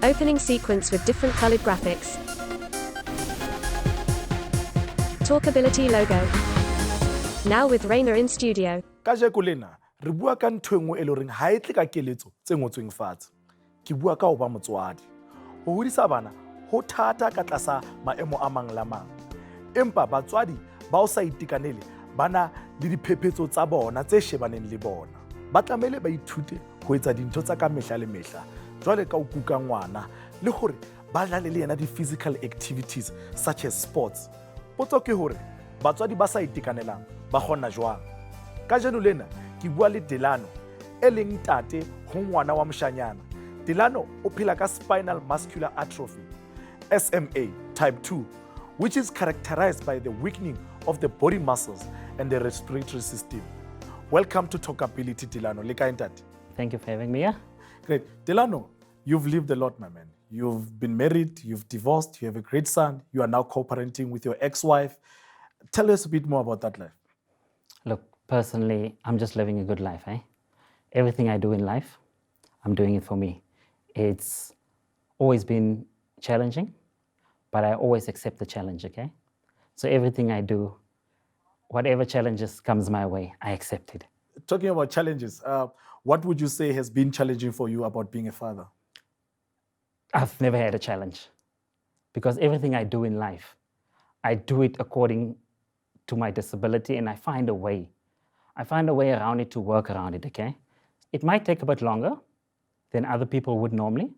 Opening sequence with different colored graphics. TalkAbility logo. Now with Rainer in studio. Kajeko lena re bua ka ntho engwe e le reng ha e tle ka keletso tse ngotsweng fatshe. Ke bua ka ho ba motswadi. Ho hodisa bana ho thata ka tlasa maemo a mang la mang. Empa batswadi ba o sa itekanele bana le diphephetso tsa bona tse shebaneng le bona. Ba tlamehile ba ithute ho etsa dintho tsa ka mehla le mehla. Jwale ka o kuka ngwana le hore ba dlale le yena di-physical activities such as sports. Potso ke hore batswadi ba sa itekanelang ba kgona jwang. Ka jeno lena ke bua le Delano e leng tate ho ngwana wa moshanyana. Delano o phela ka Spinal Muscular Atrophy, SMA type 2, which is characterized by the weakening of the body muscles and the respiratory system. Welcome to TalkAbility, Delano. Thank you for having me here. Great. Delano, you've lived a lot, my man. You've been married, you've divorced, you have a great son, you are now co-parenting with your ex-wife. Tell us a bit more about that life. Look, personally, I'm just living a good life. Everything I do in life, I'm doing it for me. It's always been challenging, but I always accept the challenge, okay? So everything I do, whatever challenges comes my way, I accept it. Talking about challenges, what would you say has been challenging for you about being a father? I've never had a challenge because everything I do in life, I do it according to my disability and I find a way. I find a way around it to work around it, okay? It might take a bit longer than other people would normally,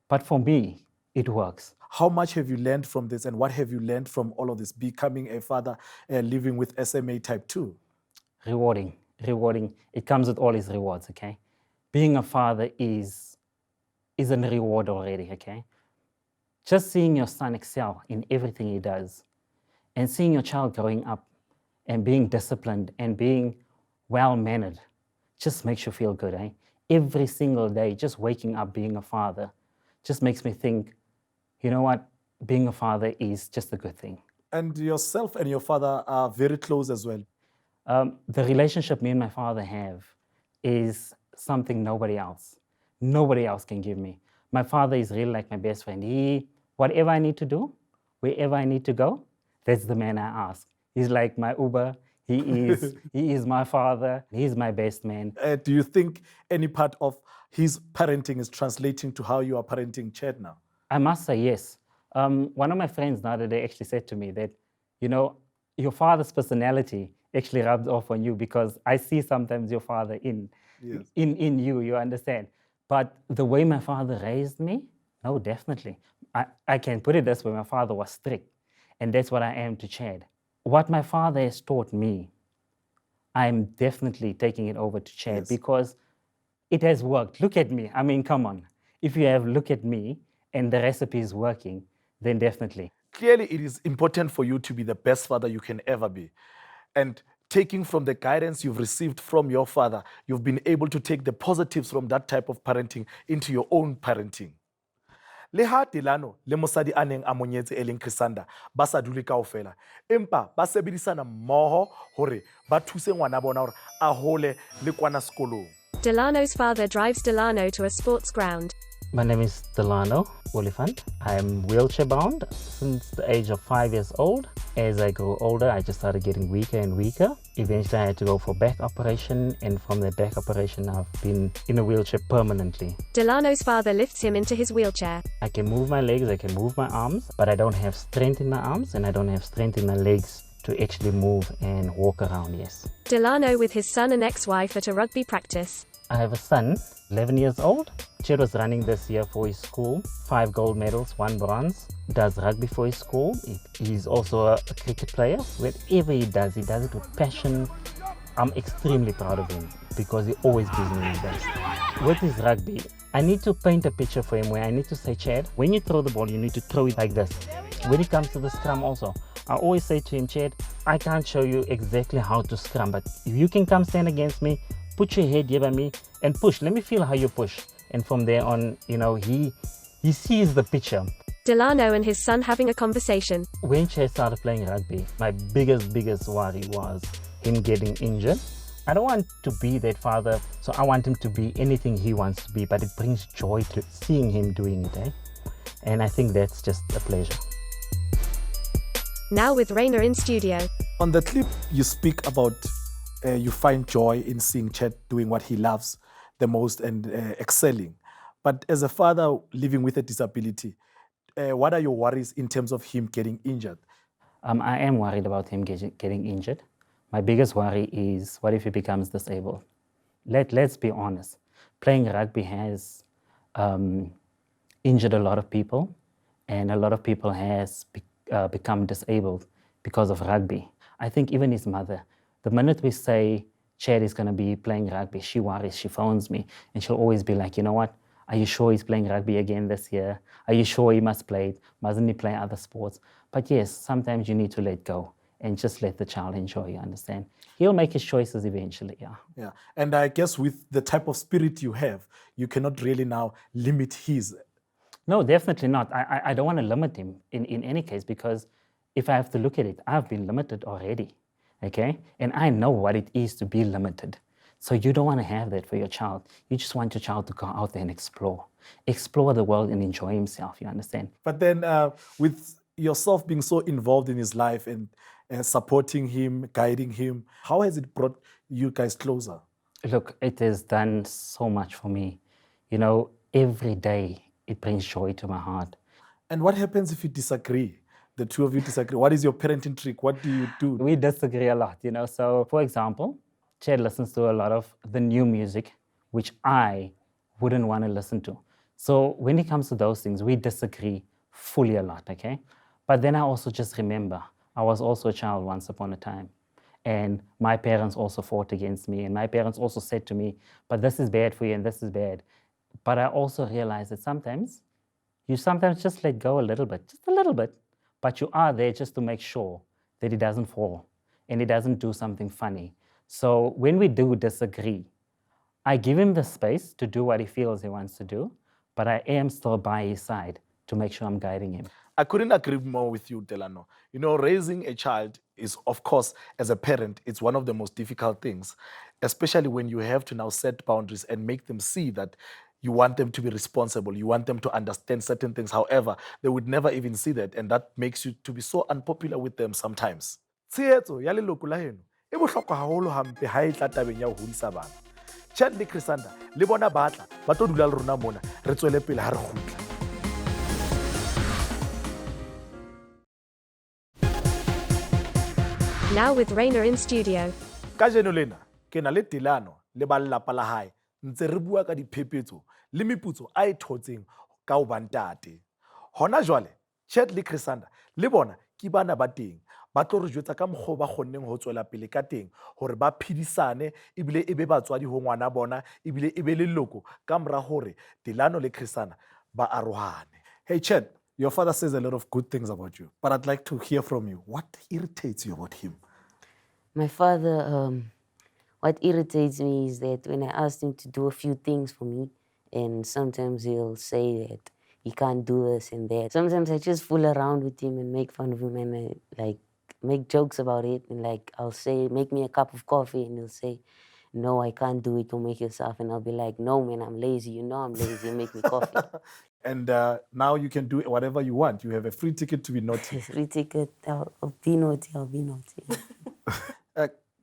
but for me, it works. How much have you learned from this and what have you learned from all of this, becoming a father, living with SMA type 2? Rewarding. It comes with all its rewards, okay? Being a father is a reward already, okay? Just seeing your son excel in everything he does and seeing your child growing up and being disciplined and being well-mannered just makes you feel good, Every single day, just waking up being a father just makes me think, you know what? Being a father is just a good thing. And yourself and your father are very close as well. The relationship me and my father have is something nobody else can give me. My father is really like my best friend. Whatever I need to do, wherever I need to go, that's the man I ask. He's like my Uber. He is my father. He's my best man. Do you think any part of his parenting is translating to how you are parenting Chad now? I must say yes. One of my friends the other day actually said to me that, your father's personality actually rubs off on you because I see sometimes your father in you, you understand. But the way my father raised me, no, definitely. I can put it this way, my father was strict, and that's what I am to Chad. What my father has taught me, I'm definitely taking it over to Chad because it has worked. Look at me. I mean, come on. If you have look at me and the recipe is working, then definitely. Clearly, it is important for you to be the best father you can ever be. And taking from the guidance you've received from your father, you've been able to take the positives from that type of parenting into your own parenting. Le ha Delano le mosadi a neng a mo nyetse e leng Cassandra ba sa dule kaofela empa ba sebedisana mmoho hore ba thuse ngwana bona hore a hole le kwana sekolong. Delano's father drives Delano to a sports ground. My name is Delano Oliphant. I'm wheelchair bound since the age of 5 years old. As I grew older, I just started getting weaker and weaker. Eventually, I had to go for back operation, and from the back operation, I've been in a wheelchair permanently. Delano's father lifts him into his wheelchair. I can move my legs, I can move my arms, but I don't have strength in my arms and I don't have strength in my legs to actually move and walk around, yes. Delano with his son and ex-wife at a rugby practice. I have a son, 11 years old. Chad was running this year for his school. 5 gold medals, 1 bronze. Does rugby for his school. He's also a cricket player. Whatever he does it with passion. I'm extremely proud of him because he always gives me his best. With his rugby, I need to paint a picture for him where I need to say, Chad, when you throw the ball, you need to throw it like this. When it comes to the scrum also, I always say to him, Chad, I can't show you exactly how to scrum, but if you can come stand against me, put your head here by me and push. Let me feel how you push. And from there on, he sees the picture. Delano and his son having a conversation. When Chad started playing rugby, my biggest worry was him getting injured I don't want to be that father, so I want him to be anything he wants to be, but it brings joy to seeing him doing it, eh? And I think that's just a pleasure. Now with Rainer in studio. On the clip, you speak about you find joy in seeing Chet doing what he loves the most and excelling. But as a father living with a disability, what are your worries in terms of him getting injured? I am worried about him getting injured. My biggest worry is, what if he becomes disabled? Let's be honest. Playing rugby has injured a lot of people, and a lot of people has become disabled because of rugby. I think even his mother, the minute we say Chad is going to be playing rugby, she worries, she phones me, and she'll always be like, you know what, are you sure he's playing rugby again this year? Are you sure he must play it? Mustn't he play other sports? But yes, sometimes you need to let go and just let the child enjoy, you understand? He'll make his choices eventually, yeah. Yeah, and I guess with the type of spirit you have, you cannot really now limit his. No, definitely not. I don't want to limit him in any case, because if I have to look at it, I've been limited already, okay? And I know what it is to be limited. So you don't want to have that for your child. You just want your child to go out there and explore the world and enjoy himself, you understand? But then with yourself being so involved in his life and supporting him, guiding him, how has it brought you guys closer? Look, it has done so much for me. You know, every day it brings joy to my heart. And what happens if you disagree? The two of you disagree. What is your parenting trick? What do you do? We disagree a lot, you know. So, for example, Chad listens to a lot of the new music, which I wouldn't want to listen to. So when it comes to those things, we disagree fully a lot, okay? But then I also just remember, I was also a child once upon a time. And my parents also fought against me. And my parents also said to me, but this is bad for you and this is bad. But I also realized that sometimes you just let go a little bit, just a little bit. But you are there just to make sure that he doesn't fall and he doesn't do something funny. So when we do disagree, I give him the space to do what he feels he wants to do, but I am still by his side to make sure I'm guiding him. I couldn't agree more with you, Delano. You know, raising a child is, of course, as a parent, it's one of the most difficult things, especially when you have to now set boundaries and make them see that you want them to be responsible. You want them to understand certain things. However, they would never even see that, and that makes you to be so unpopular with them sometimes. Tshehetso ya leloko la heno e bohlokwa haholo hampe ha e tla tabeng ya ho hodisa bana. Chad le Cassandra le bona batla ba tlo dula le rona mona re tswele pele ha re kgutla. Now with Rainer in studio. Ka jeno lena ke na le Delano le ba lelapa la hae ntse re bua ka diphephetso le meputso a e thotseng ka ho bantate. Hona jwale Chad le Cassandra le bona ke bana ba teng ba tlo re jwetsa ka mokgwa ba kgonneng ho tswela pele ka teng hore ba phedisane ebile e be batswadi ho ngwana bona ebile e be leloko ka mora hore Delano le Cassandra ba arohane. Hey Chad, your father says a lot of good things about you, but I'd like to hear from you. What irritates you about him? My father, what irritates me is that when I asked him to do a few things for me, and sometimes he'll say that he can't do this and that. Sometimes I just fool around with him and make fun of him and I make jokes about it. And I'll say, make me a cup of coffee, and he'll say, no, I can't do it, go make yourself. And I'll be like, no, man, I'm lazy. You know I'm lazy, make me coffee. And now you can do whatever you want. You have a free ticket to be naughty. Free ticket, I'll be naughty, I'll be naughty.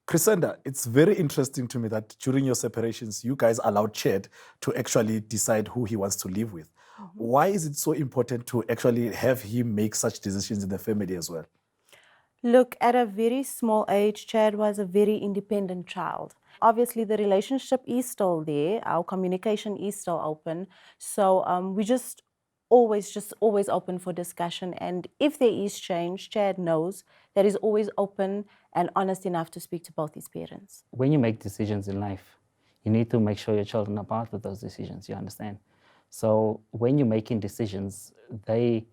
Cassandra, it's very interesting to me that during your separations, you guys allowed Chad to actually decide who he wants to live with. Mm-hmm. Why is it so important to actually have him make such decisions in the family as well? Look, at a very small age, Chad was a very independent child. Obviously, the relationship is still there. Our communication is still open. So we just always open for discussion. And if there is change, Chad knows that he's always open and honest enough to speak to both his parents. When you make decisions in life, you need to make sure your children are part of those decisions, you understand? So when you're making decisions, they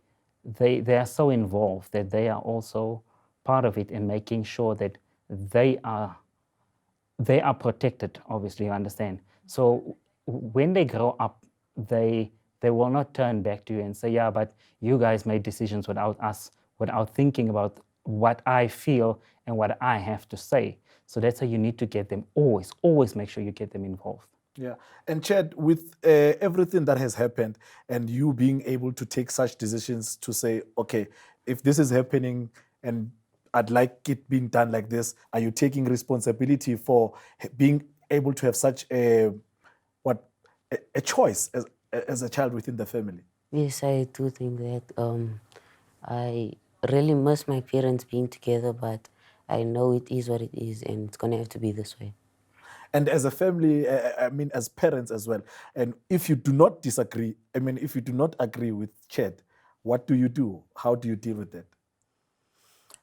are so involved that they are also part of it in making sure that they are protected, obviously, you understand? So when they grow up, they will not turn back to you and say, yeah, but you guys made decisions without us, without thinking about what I feel and what I have to say. So that's how you need to get them, always make sure you get them involved. Yeah. And Chad, with everything that has happened and you being able to take such decisions to say, okay, if this is happening and I'd like it being done like this, are you taking responsibility for being able to have such a choice as a child within the family? Yes, I do think that. I really miss my parents being together, but I know it is what it is, and it's going to have to be this way. And as a family, I mean, as parents as well, and if you do not disagree, I mean, if you do not agree with Chad, what do you do? How do you deal with that?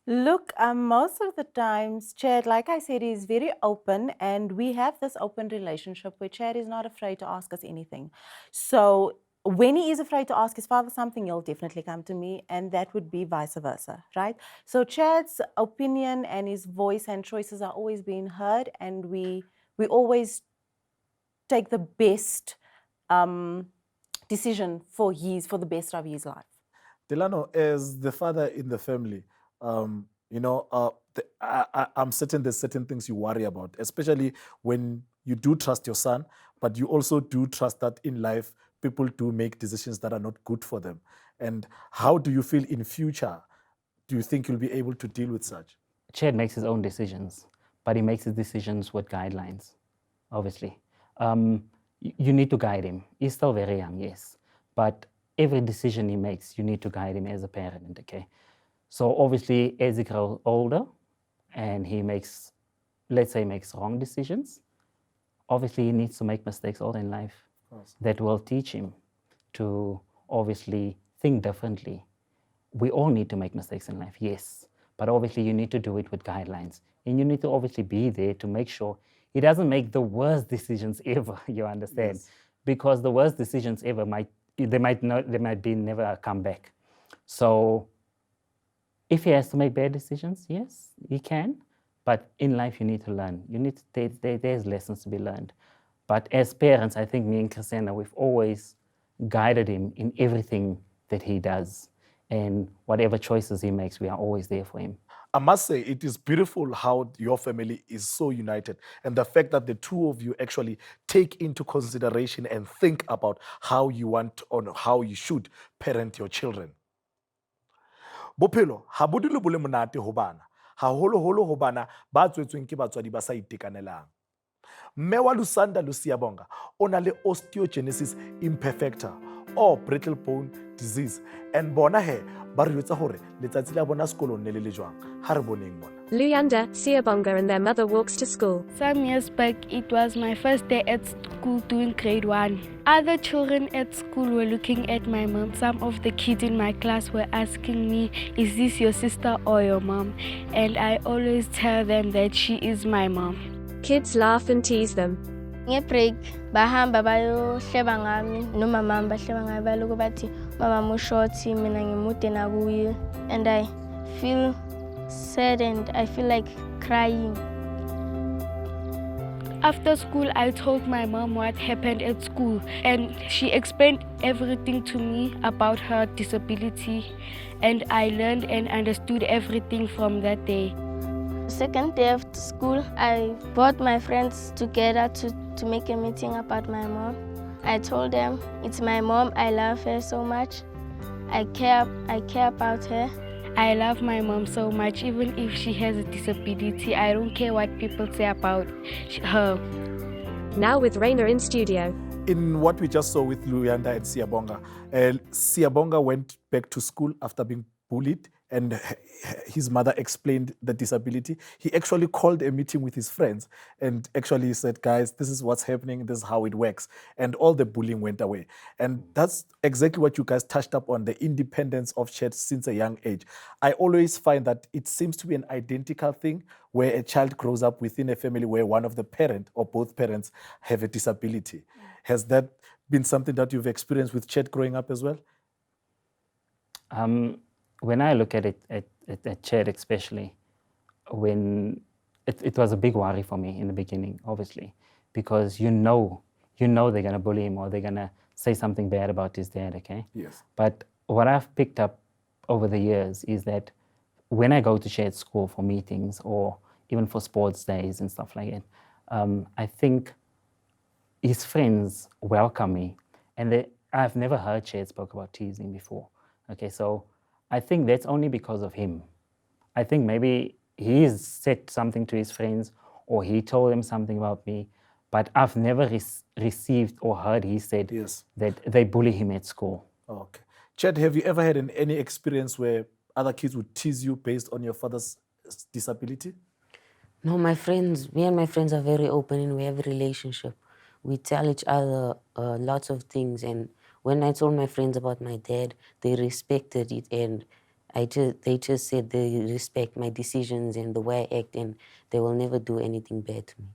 Look, most of the times, Chad, like I said, is very open, and we have this open relationship where Chad is not afraid to ask us anything. So when he is afraid to ask his father something, he'll definitely come to me, and that would be vice versa, right? So Chad's opinion and his voice and choices are always being heard, and we always take the best decision for the best of his life. Delano, as the father in the family, I'm certain there's certain things you worry about, especially when you do trust your son, but you also do trust that in life, people do make decisions that are not good for them. And how do you feel in future? Do you think you'll be able to deal with such? Chad makes his own decisions, but he makes his decisions with guidelines, obviously. You need to guide him. He's still very young, yes, but every decision he makes, you need to guide him as a parent, okay? So obviously, as he grows older and he makes, let's say, makes wrong decisions, obviously he needs to make mistakes all in life. That will teach him to obviously think differently. We all need to make mistakes in life, yes, but obviously you need to do it with guidelines. And you need to obviously be there to make sure he doesn't make the worst decisions ever, you understand? Yes. Because the worst decisions ever might be never a comeback. So if he has to make bad decisions, yes, he can. But in life, you need to learn. You need to, there's lessons to be learned. But as parents, I think me and Cassandra, we've always guided him in everything that he does. And whatever choices he makes, we are always there for him. I must say, it is beautiful how your family is so united, and the fact that the two of you actually take into consideration and think about how you want or how you should parent your children. Bophelo ha bo dule bo le monate ho bana, haholoholo ho bana ba tswetsweng ke batswadi ba sa itekanelang. Mme wa Lusanda Lusiabonga o na le osteogenesis imperfecta or brittle bone disease, and bona he ba re yotsa hore letsatsi la bona sekolong ne le jwang. Ha re boneng bona. Luyanda, Siabonga and their mother walks to school. Some years back, it was my first day at school doing grade 1. Other children at school were looking at my mom. Some of the kids in my class were asking me, is this your sister or your mom? And I always tell them that she is my mom. Kids laugh and tease them. Nge-break bahamba bayohleba ngami noma mama bahleba ngami baloko bathi mama mushoti mina ngimude nakuye, and I feel sad and I feel like crying. After school, I told my mom what happened at school, and she explained everything to me about her disability, and I learned and understood everything from that day. Second day after school, I brought my friends together to make a meeting about my mom. I told them, it's my mom, I love her so much. I care about her. I love my mom so much, even if she has a disability. I don't care what people say about her. Now with Raina in studio. In what we just saw with Luyanda and Siabonga, Siabonga went back to school after being bullied, and his mother explained the disability. He actually called a meeting with his friends and actually said, guys, this is what's happening, this is how it works. And all the bullying went away. And that's exactly what you guys touched up on, the independence of Chet since a young age. I always find that it seems to be an identical thing where a child grows up within a family where one of the parent or both parents have a disability. Has that been something that you've experienced with Chet growing up as well? When I look at it, at Chad especially, when it was a big worry for me in the beginning, obviously, because you know they're going to bully him or they're going to say something bad about his dad, okay? Yes. But what I've picked up over the years is that when I go to shared school for meetings or even for sports days and stuff like that, I think his friends welcome me. And I've never heard Shared spoke about teasing before. Okay, so I think that's only because of him. I think maybe he's said something to his friends or he told them something about me, but I've never received or heard he said that they bully him at school. Okay. Chad, have you ever had any experience where other kids would tease you based on your father's disability? No, me and my friends are very open and we have a relationship. We tell each other lots of things, and when I told my friends about my dad, they respected it, and they just said they respect my decisions and the way I act, and they will never do anything bad to me.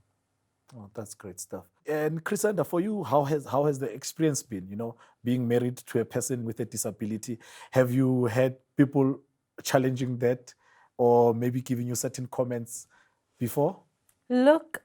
Oh, that's great stuff. And Cassandra, for you, how has the experience been, being married to a person with a disability? Have you had people challenging that or maybe giving you certain comments before? Look,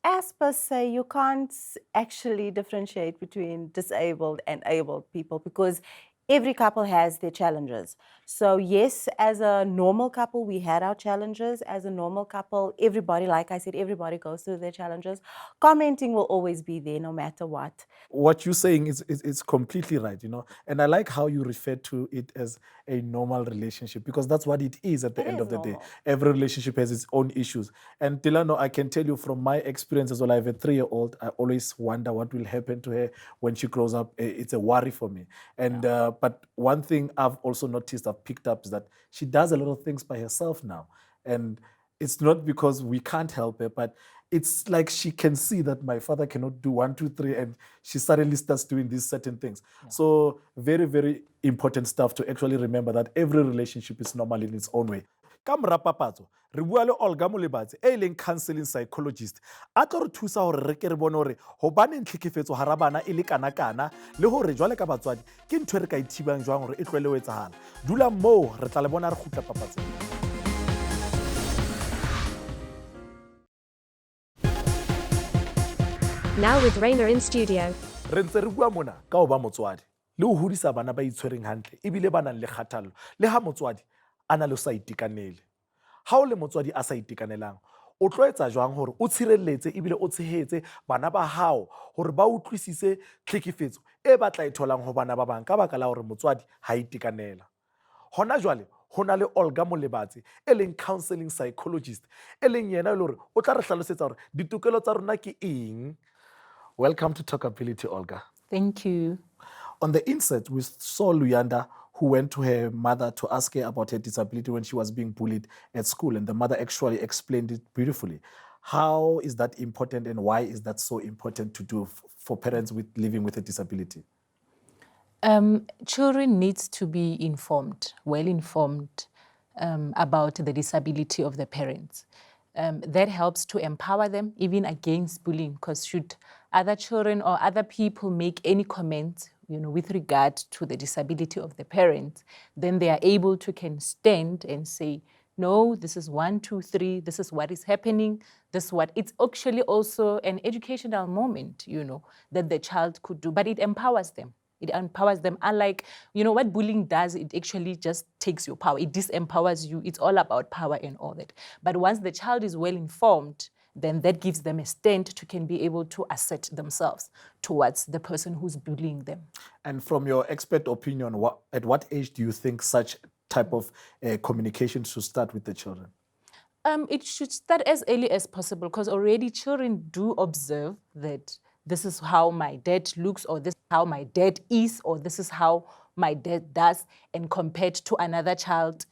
as per se, you can't actually differentiate between disabled and abled people because every couple has their challenges. So yes, as a normal couple, we had our challenges. As a normal couple, everybody, like I said, everybody goes through their challenges. Commenting will always be there no matter what. What you're saying is completely right, and I like how you refer to it as a normal relationship because that's what it is at the end of the day. Every relationship has its own issues. And Delano, I can tell you from my experience as well, I have a 3-year-old. I always wonder what will happen to her when she grows up. It's a worry for me. And but one thing I've also noticed, I've picked up, is that she does a lot of things by herself now. And it's not because we can't help her, but it's like she can see that my father cannot do 1, 2, 3, and she suddenly starts doing these certain things. So very, very important stuff to actually remember that every relationship is normal in its own way. Ka mora papatso re bua le Olga Molebatsi e leng counseling psychologist a tlo re thusa hore re ke re bone hore hobaneng tlhekefetso hara bana e le kana le hore jwale ka batswadi ke ntho re ka ithibang jwang hore e tlwele ho etsahala. Dula moo re tla le bona re khutla papatsong. Now with Rainer in studio. Re ntse re bua mona ka ho ba motswadi le ho hodisa bana ba itshwereng hantle ebile ba nang le kgathallo le ha motswadi a na le sa itekanele. Ha o le motswadi a sa itekanelang, o tlo etsa jwang hore o tshireletse ebile o tshehetse bana ba hao hore ba utlwisise tlhekefetso e ba tla e tholang ho bana ba bang ka baka la hore motswadi ha itekanela. Hona jwale ho na le Olga Molebatsi e leng counseling psychologist e leng yena le hore o tla re hlalosetsa hore ditokelo tsa rona ke eng. Welcome to TalkAbility, Olga. Thank you. On the insert, we saw Luyanda, who went to her mother to ask her about her disability when she was being bullied at school, and the mother actually explained it beautifully. How is that important, and why is that so important to do for parents living with a disability? Children need to be informed, well informed about the disability of the parents. That helps to empower them even against bullying, because should other children or other people make any comments with regard to the disability of the parents, then they are able to can stand and say, no, this is 1, 2, 3, this is what is happening, this is what, it's actually also an educational moment, that the child could do, but it empowers them. It empowers them. Unlike, what bullying does, it actually just takes your power. It disempowers you. It's all about power and all that. But once the child is well informed, then that gives them a stand to can be able to assert themselves towards the person who's bullying them. And from your expert opinion, at what age do you think such type of communication should start with the children? It should start as early as possible, because already children do observe that this is how my dad looks, or this is how my dad is, or this is how my dad does, and compared to another child,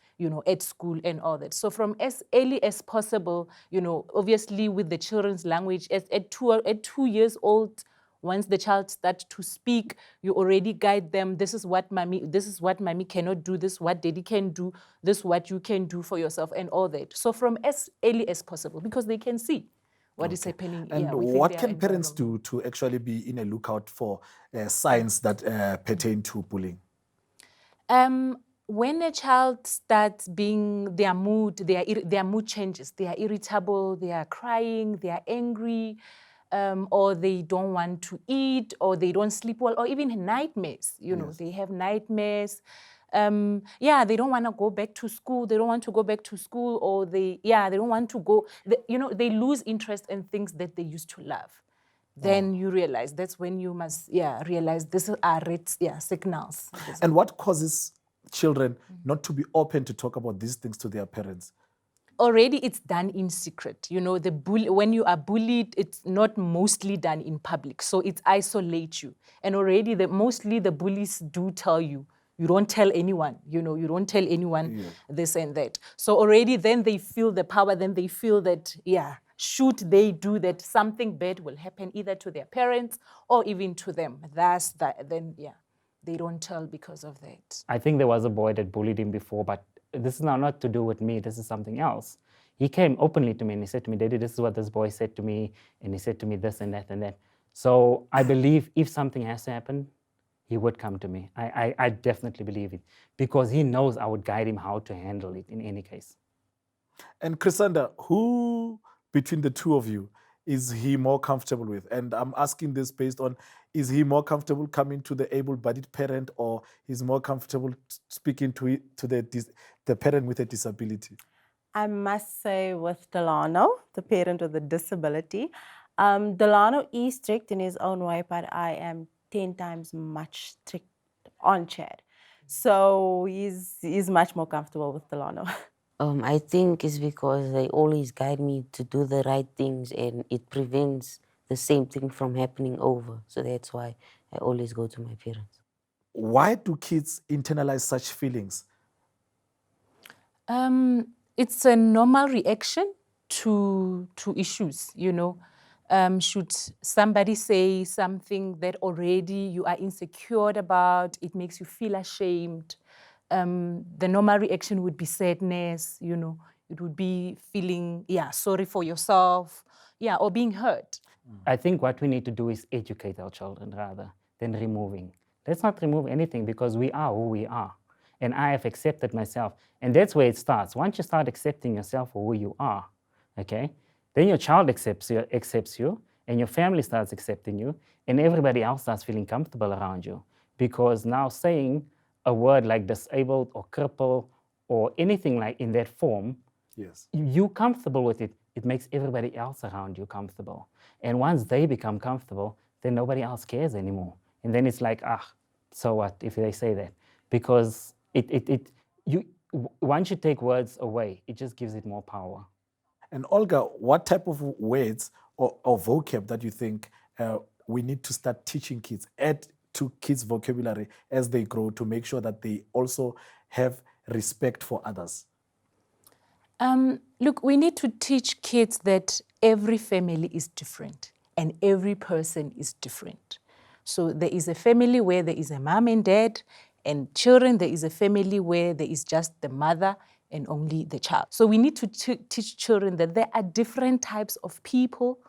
at school and all that. So from as early as possible, obviously with the children's language, at 2 years old, once the child starts to speak, you already guide them. This is what mommy cannot do, this is what daddy can do, this is what you can do for yourself and all that. So from as early as possible, because they can see what is happening. And what can parents do to actually be in a lookout for signs that pertain to bullying? When a child starts being, their mood changes. They are irritable, they are crying, they are angry, or they don't want to eat, or they don't sleep well, or even nightmares. They have nightmares. they don't want to go back to school. They don't want to go back to school, or they don't want to go. They lose interest in things that they used to love. Then you realize, that's when you must realize this are red signals. And what causes children not to be open to talk about these things to their parents? Already it's done in secret. When you are bullied, it's not mostly done in public. So it isolates you. And already mostly the bullies do tell you, you don't tell anyone, you don't tell anyone this and that. So already then they feel the power, then they feel that, should they do that, something bad will happen either to their parents or even to them. They don't tell because of that. I think there was a boy that bullied him before, but this is now not to do with me, this is something else. He came openly to me and he said to me, Daddy, this is what this boy said to me, and he said to me this and that and that. So I believe if something has to happen, he would come to me. I definitely believe it, because he knows I would guide him how to handle it in any case. And Cassandra, who between the two of you is he more comfortable with? And I'm asking this based on, is he more comfortable coming to the able-bodied parent, or he's more comfortable speaking to the parent with a disability? I must say with Delano, the parent with the disability, Delano is strict in his own way, but I am 10 times much strict on Chad. So he's much more comfortable with Delano. I think it's because they always guide me to do the right things, and it prevents the same thing from happening over. So that's why I always go to my parents. Why do kids internalize such feelings? It's a normal reaction to issues, Should somebody say something that already you are insecure about, it makes you feel ashamed. The normal reaction would be sadness, it would be feeling, sorry for yourself, or being hurt. I think what we need to do is educate our children rather than removing. Let's not remove anything, because we are who we are. And I have accepted myself. And that's where it starts. Once you start accepting yourself for who you are, okay, then your child accepts you, and your family starts accepting you, and everybody else starts feeling comfortable around you. Because now saying a word like disabled or cripple or anything like in that form, you're comfortable with it. It makes everybody else around you comfortable. And once they become comfortable, then nobody else cares anymore. And then it's like, so what if they say that? Because once you take words away, it just gives it more power. And Olga, what type of words or vocab that you think we need to start teaching kids, add to kids' vocabulary as they grow, to make sure that they also have respect for others? Look, we need to teach kids that every family is different and every person is different. So there is a family where there is a mom and dad and children. There is a family where there is just the mother and only the child. So we need to teach children that there are different types of people,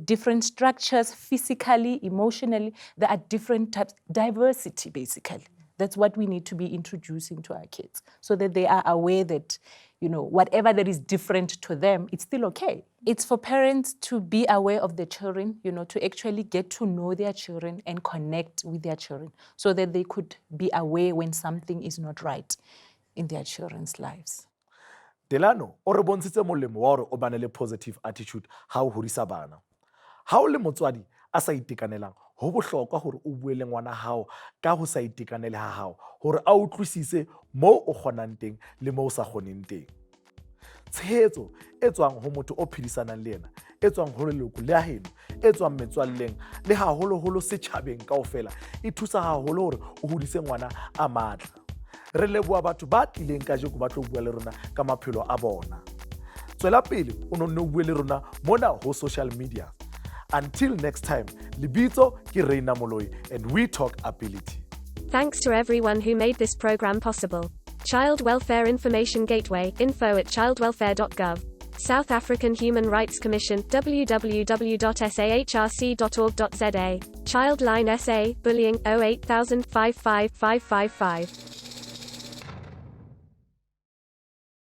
different structures, physically, emotionally. There are different types, diversity, basically. That's what we need to be introducing to our kids, so that they are aware that, whatever that is different to them, it's still okay. It's for parents to be aware of their children, to actually get to know their children and connect with their children, so that they could be aware when something is not right in their children's lives. Delano, o re bontshitse molemo wa hore o bane le positive attitude ha o hodisa bana. Ha o le motswadi a sa itekanelang, ho bohlokwa hore o bue le ngwana hao ka ho sa itekanele ha hao, hore a utlwisise mo o kgonang teng le mo o sa kgoneng teng. Tshehetso e tswang ho motho o phedisanang le yena, e tswang ho leloko le heno, e tswang metswalleng le haholoholo setjhabeng kaofela, e thusa haholo hore o hodise ngwana a matla. Re leboha batho ba tlileng ka jeko ba tlo bua le rona ka maphelo a bona. Tswela pele o nonne o bue le rona mona ho social media. Until next time, libitso ke Reina Moloi, and we talk ability. Thanks to everyone who made this program possible. Child Welfare Information Gateway, info@childwelfare.gov. South African Human Rights Commission, www.sahrc.org.za. Childline SA, bullying 08000 55 555.